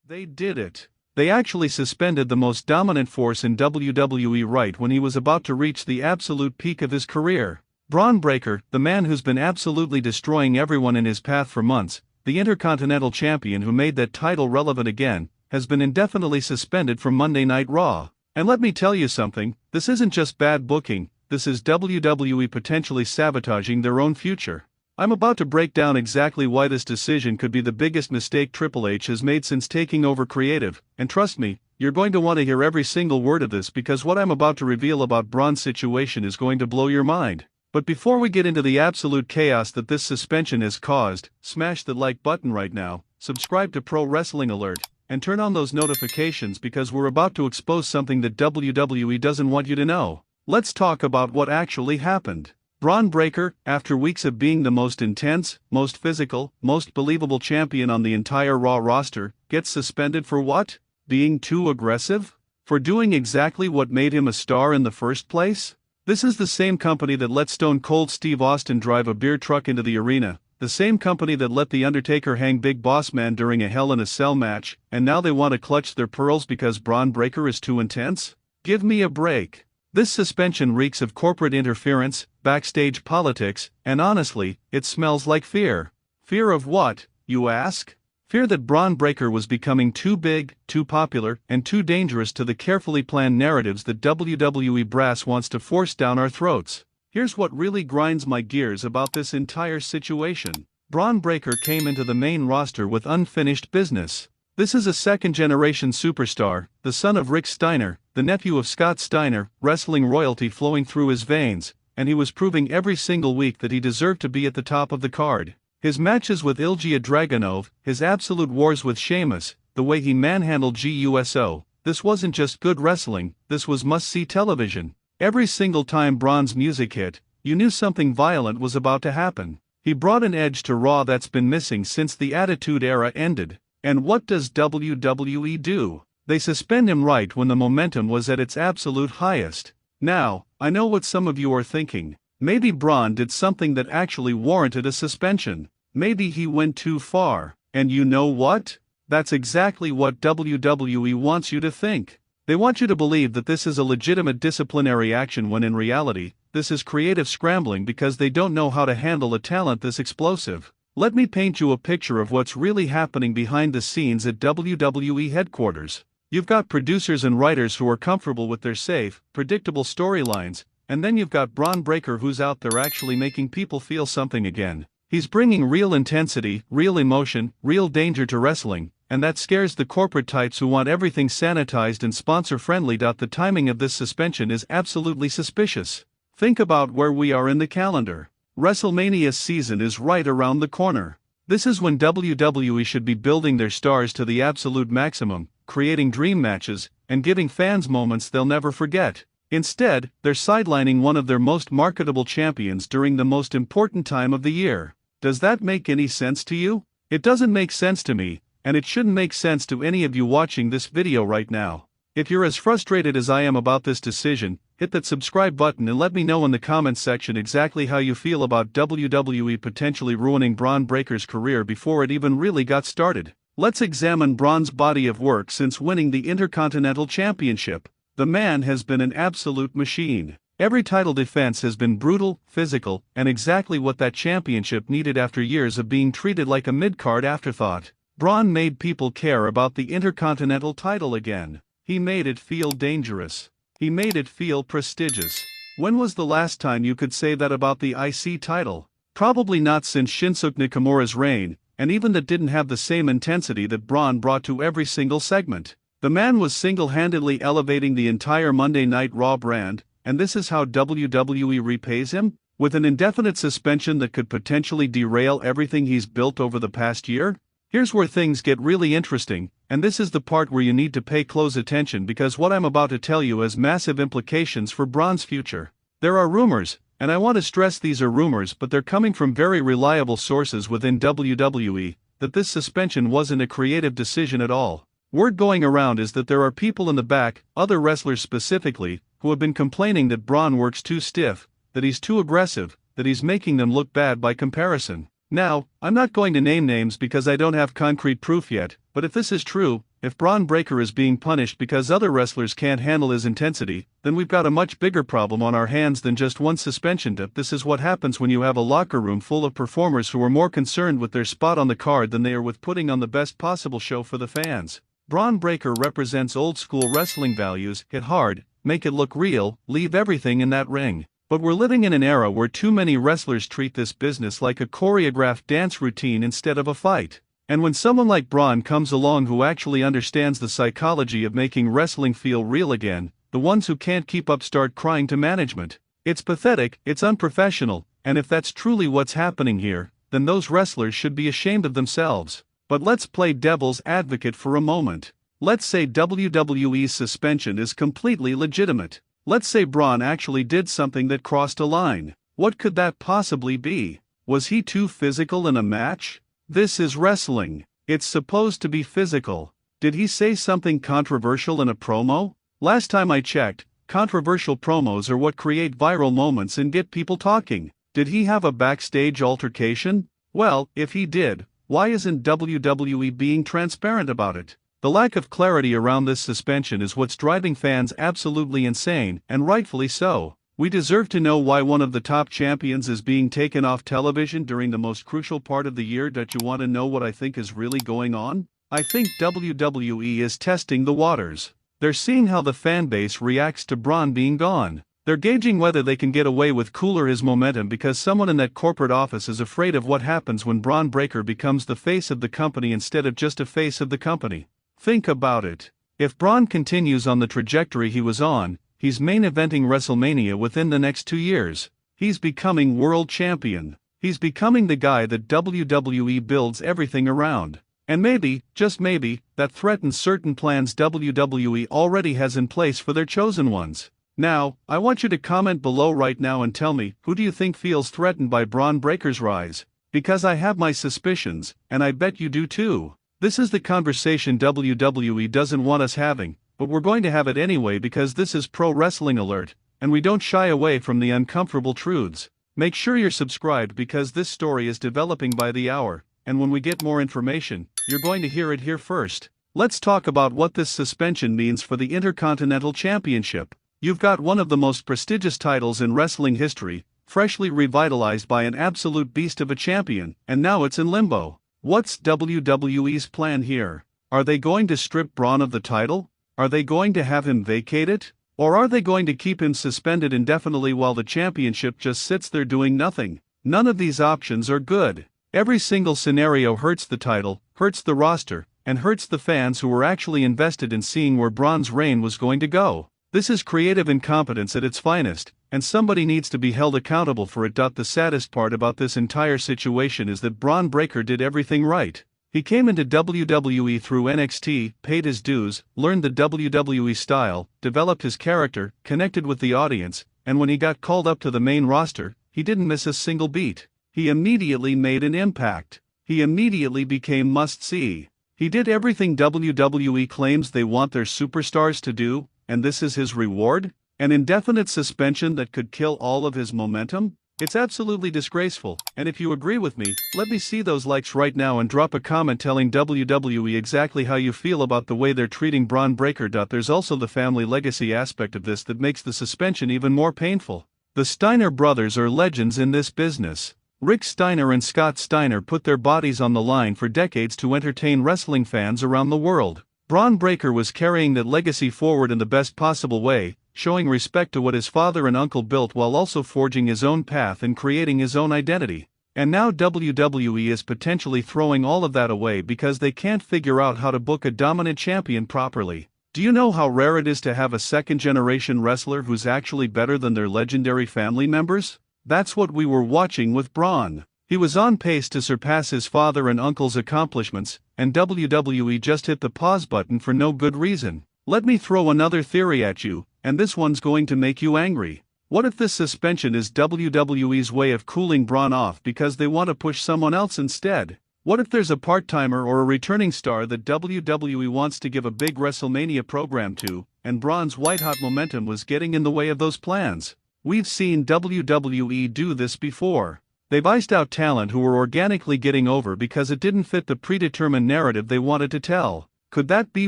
They did it. They actually suspended the most dominant force in WWE right when he was about to reach the absolute peak of his career. Bron Breakker, the man who's been absolutely destroying everyone in his path for months, the Intercontinental Champion who made that title relevant again, has been indefinitely suspended from Monday Night Raw. And let me tell you something, this isn't just bad booking, this is WWE potentially sabotaging their own future. I'm about to break down exactly why this decision could be the biggest mistake Triple H has made since taking over creative, and trust me, you're going to want to hear every single word of this because what I'm about to reveal about Bron's situation is going to blow your mind. But before we get into the absolute chaos that this suspension has caused, smash the like button right now, subscribe to Pro Wrestling Alert, and turn on those notifications because we're about to expose something that WWE doesn't want you to know. Let's talk about what actually happened. Bron Breakker, after weeks of being the most intense, most physical, most believable champion on the entire Raw roster, gets suspended for what? Being too aggressive? For doing exactly what made him a star in the first place? This is the same company that let Stone Cold Steve Austin drive a beer truck into the arena, the same company that let The Undertaker hang Big Boss Man during a Hell in a Cell match, and now they want to clutch their pearls because Bron Breakker is too intense? Give me a break. This suspension reeks of corporate interference, backstage politics, and honestly, it smells like fear. Fear of what, you ask? Fear that Bron Breakker was becoming too big, too popular, and too dangerous to the carefully planned narratives that WWE brass wants to force down our throats. Here's what really grinds my gears about this entire situation. Bron Breakker came into the main roster with unfinished business. This is a second-generation superstar, the son of Rick Steiner, the nephew of Scott Steiner, wrestling royalty flowing through his veins, and he was proving every single week that he deserved to be at the top of the card. His matches with Ilja Dragunov, his absolute wars with Sheamus, the way he manhandled GUSO, this wasn't just good wrestling, this was must-see television. Every single time Bron's music hit, you knew something violent was about to happen. He brought an edge to Raw that's been missing since the Attitude Era ended. And what does WWE do? They suspend him right when the momentum was at its absolute highest. Now, I know what some of you are thinking. Maybe Bron did something that actually warranted a suspension. Maybe he went too far. And you know what? That's exactly what WWE wants you to think. They want you to believe that this is a legitimate disciplinary action when in reality, this is creative scrambling because they don't know how to handle a talent this explosive. Let me paint you a picture of what's really happening behind the scenes at WWE headquarters. You've got producers and writers who are comfortable with their safe, predictable storylines, and then you've got Bron Breakker who's out there actually making people feel something again. He's bringing real intensity, real emotion, real danger to wrestling, and that scares the corporate types who want everything sanitized and sponsor-friendly. The timing of this suspension is absolutely suspicious. Think about where we are in the calendar. WrestleMania season is right around the corner. This is when WWE should be building their stars to the absolute maximum, creating dream matches, and giving fans moments they'll never forget. Instead, they're sidelining one of their most marketable champions during the most important time of the year. Does that make any sense to you? It doesn't make sense to me, and it shouldn't make sense to any of you watching this video right now. If you're as frustrated as I am about this decision, hit that subscribe button and let me know in the comments section exactly how you feel about WWE potentially ruining Bron Breakker's career before it even really got started. Let's examine Bron's body of work since winning the Intercontinental Championship. The man has been an absolute machine. Every title defense has been brutal, physical, and exactly what that championship needed after years of being treated like a mid-card afterthought. Bron made people care about the Intercontinental title again. He made it feel dangerous. He made it feel prestigious. When was the last time you could say that about the IC title? Probably not since Shinsuke Nakamura's reign, and even that didn't have the same intensity that Bron brought to every single segment. The man was single-handedly elevating the entire Monday Night Raw brand, and this is how WWE repays him? With an indefinite suspension that could potentially derail everything he's built over the past year? Here's where things get really interesting, and this is the part where you need to pay close attention because what I'm about to tell you has massive implications for Bron's future. There are rumors, and I want to stress these are rumors but they're coming from very reliable sources within WWE, that this suspension wasn't a creative decision at all. Word going around is that there are people in the back, other wrestlers specifically, who have been complaining that Bron works too stiff, that he's too aggressive, that he's making them look bad by comparison. Now, I'm not going to name names because I don't have concrete proof yet, But if this is true, if Bron Breakker is being punished because other wrestlers can't handle his intensity, then we've got a much bigger problem on our hands than just one suspension dip. This is what happens when you have a locker room full of performers who are more concerned with their spot on the card than they are with putting on the best possible show for the fans. Bron Breakker represents old-school wrestling values: hit hard, make it look real, leave everything in that ring. But we're living in an era where too many wrestlers treat this business like a choreographed dance routine instead of a fight. And when someone like Bron comes along who actually understands the psychology of making wrestling feel real again, the ones who can't keep up start crying to management. It's pathetic, it's unprofessional, and if that's truly what's happening here, then those wrestlers should be ashamed of themselves. But let's play devil's advocate for a moment. Let's say WWE's suspension is completely legitimate. Let's say Bron actually did something that crossed a line. What could that possibly be? Was he too physical in a match? This is wrestling. It's supposed to be physical. Did he say something controversial in a promo? Last time I checked, controversial promos are what create viral moments and get people talking. Did he have a backstage altercation? Well, if he did, why isn't WWE being transparent about it? The lack of clarity around this suspension is what's driving fans absolutely insane, and rightfully so. We deserve to know why one of the top champions is being taken off television during the most crucial part of the year. Don't you want to know what I think is really going on? I think WWE is testing the waters. They're seeing how the fanbase reacts to Bron being gone. They're gauging whether they can get away with cooler his momentum because someone in that corporate office is afraid of what happens when Bron Breakker becomes the face of the company instead of just a face of the company. Think about it. If Bron continues on the trajectory he was on, he's main eventing WrestleMania within the next 2 years. He's becoming world champion. He's becoming the guy that WWE builds everything around. And maybe, just maybe, that threatens certain plans WWE already has in place for their chosen ones. Now, I want you to comment below right now and tell me, who do you think feels threatened by Bron Breakker's rise? Because I have my suspicions, and I bet you do too. This is the conversation WWE doesn't want us having, but we're going to have it anyway because this is Pro Wrestling Alert, and we don't shy away from the uncomfortable truths. Make sure you're subscribed because this story is developing by the hour, and when we get more information, you're going to hear it here first. Let's talk about what this suspension means for the Intercontinental Championship. You've got one of the most prestigious titles in wrestling history, freshly revitalized by an absolute beast of a champion, and now it's in limbo. What's WWE's plan here? Are they going to strip Bron of the title? Are they going to have him vacate it? Or are they going to keep him suspended indefinitely while the championship just sits there doing nothing? None of these options are good. Every single scenario hurts the title, hurts the roster, and hurts the fans who were actually invested in seeing where Bron's reign was going to go. This is creative incompetence at its finest, and somebody needs to be held accountable for it. The saddest part about this entire situation is that Bron Breakker did everything right. He came into WWE through NXT, paid his dues, learned the WWE style, developed his character, connected with the audience, and when he got called up to the main roster, he didn't miss a single beat. He immediately made an impact. He immediately became must-see. He did everything WWE claims they want their superstars to do, and this is his reward? An indefinite suspension that could kill all of his momentum? It's absolutely disgraceful, and if you agree with me, let me see those likes right now and drop a comment telling WWE exactly how you feel about the way they're treating Bron Breakker. There's also the family legacy aspect of this that makes the suspension even more painful. The Steiner brothers are legends in this business. Rick Steiner and Scott Steiner put their bodies on the line for decades to entertain wrestling fans around the world. Bron Breakker was carrying that legacy forward in the best possible way, showing respect to what his father and uncle built while also forging his own path and creating his own identity. And now WWE is potentially throwing all of that away because they can't figure out how to book a dominant champion properly. Do you know how rare it is to have a second-generation wrestler who's actually better than their legendary family members? That's what we were watching with Bron. He was on pace to surpass his father and uncle's accomplishments, and WWE just hit the pause button for no good reason. Let me throw another theory at you, and this one's going to make you angry. What if this suspension is WWE's way of cooling Bron off because they want to push someone else instead? What if there's a part-timer or a returning star that WWE wants to give a big WrestleMania program to, and Bron's white-hot momentum was getting in the way of those plans? We've seen WWE do this before. They've iced out talent who were organically getting over because it didn't fit the predetermined narrative they wanted to tell. Could that be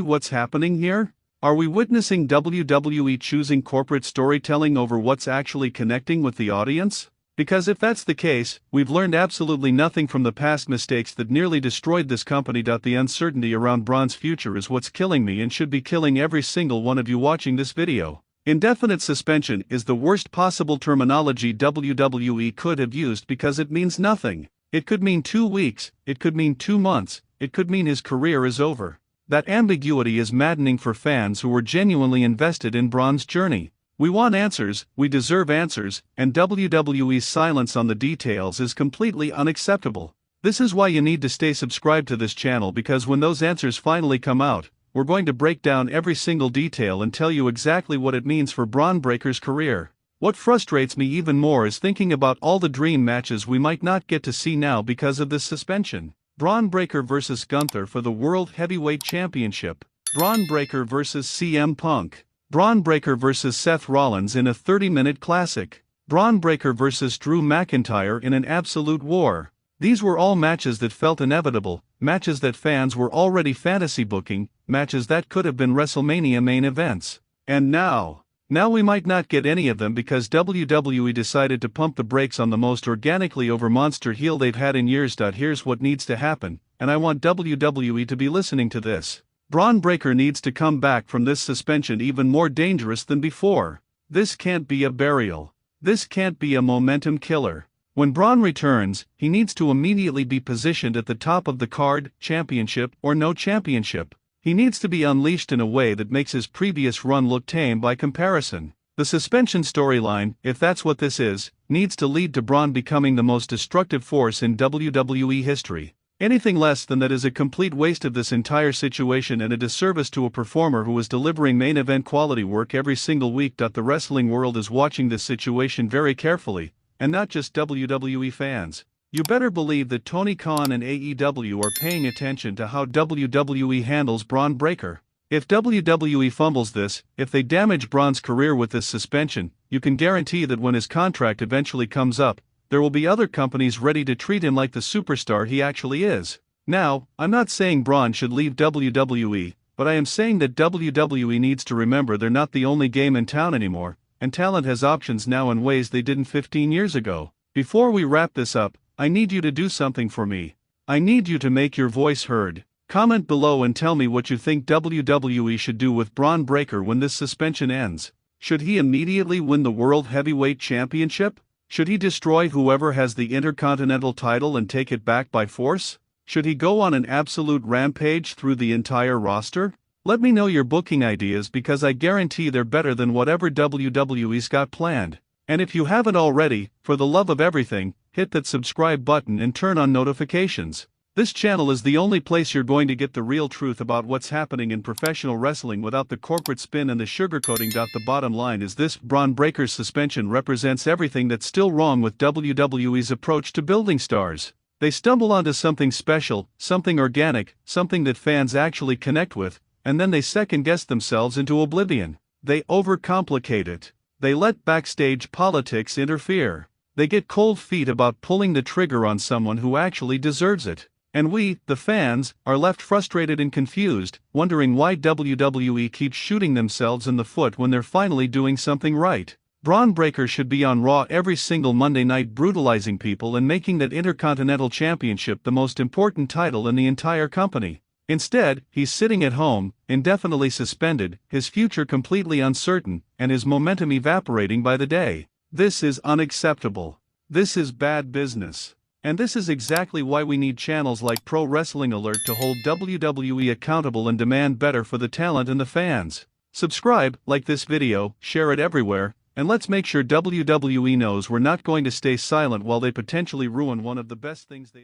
what's happening here? Are we witnessing WWE choosing corporate storytelling over what's actually connecting with the audience? Because if that's the case, we've learned absolutely nothing from the past mistakes that nearly destroyed this company. The uncertainty around Bron's future is what's killing me and should be killing every single one of you watching this video. Indefinite suspension is the worst possible terminology WWE could have used because it means nothing. It could mean 2 weeks, it could mean 2 months, it could mean his career is over. That ambiguity is maddening for fans who were genuinely invested in Bron's journey. We want answers, we deserve answers, and WWE's silence on the details is completely unacceptable. This is why you need to stay subscribed to this channel, because when those answers finally come out, we're going to break down every single detail and tell you exactly what it means for Bron Breakker's career. What frustrates me even more is thinking about all the dream matches we might not get to see now because of this suspension. Bron Breakker vs. Gunther for the World Heavyweight Championship. Bron Breakker vs. CM Punk. Bron Breakker vs. Seth Rollins in a 30-minute classic. Bron Breakker vs. Drew McIntyre in an absolute war. These were all matches that felt inevitable, matches that fans were already fantasy booking, matches that could have been WrestleMania main events. And now we might not get any of them because WWE decided to pump the brakes on the most organically over monster heel they've had in years. Here's what needs to happen, and I want WWE to be listening to this. Bron Breakker needs to come back from this suspension even more dangerous than before. This can't be a burial. This can't be a momentum killer. When Bron returns, he needs to immediately be positioned at the top of the card, championship or no championship. He needs to be unleashed in a way that makes his previous run look tame by comparison. The suspension storyline, if that's what this is, needs to lead to Bron becoming the most destructive force in WWE history. Anything less than that is a complete waste of this entire situation and a disservice to a performer who is delivering main event quality work every single week. The wrestling world is watching this situation very carefully, and not just WWE fans. You better believe that Tony Khan and AEW are paying attention to how WWE handles Bron Breakker. If WWE fumbles this, if they damage Bron's career with this suspension, you can guarantee that when his contract eventually comes up, there will be other companies ready to treat him like the superstar he actually is. Now, I'm not saying Bron should leave WWE, but I am saying that WWE needs to remember they're not the only game in town anymore, and talent has options now in ways they didn't 15 years ago. Before we wrap this up, I need you to do something for me. I need you to make your voice heard. Comment below and tell me what you think WWE should do with Bron Breakker when this suspension ends. Should he immediately win the World Heavyweight Championship? Should he destroy whoever has the Intercontinental title and take it back by force? Should he go on an absolute rampage through the entire roster? Let me know your booking ideas because I guarantee they're better than whatever WWE's got planned. And if you haven't already, for the love of everything, hit that subscribe button and turn on notifications. This channel is the only place you're going to get the real truth about what's happening in professional wrestling without the corporate spin and the sugarcoating. The bottom line is this: Bron Breakker's suspension represents everything that's still wrong with WWE's approach to building stars. They stumble onto something special, something organic, something that fans actually connect with, and then they second-guess themselves into oblivion. They overcomplicate it. They let backstage politics interfere. They get cold feet about pulling the trigger on someone who actually deserves it. And we, the fans, are left frustrated and confused, wondering why WWE keeps shooting themselves in the foot when they're finally doing something right. Bron Breakker should be on Raw every single Monday night brutalizing people and making that Intercontinental Championship the most important title in the entire company. Instead, he's sitting at home, indefinitely suspended, his future completely uncertain, and his momentum evaporating by the day. This is unacceptable. This is bad business. And this is exactly why we need channels like Pro Wrestling Alert to hold WWE accountable and demand better for the talent and the fans. Subscribe, like this video, share it everywhere, and let's make sure WWE knows we're not going to stay silent while they potentially ruin one of the best things they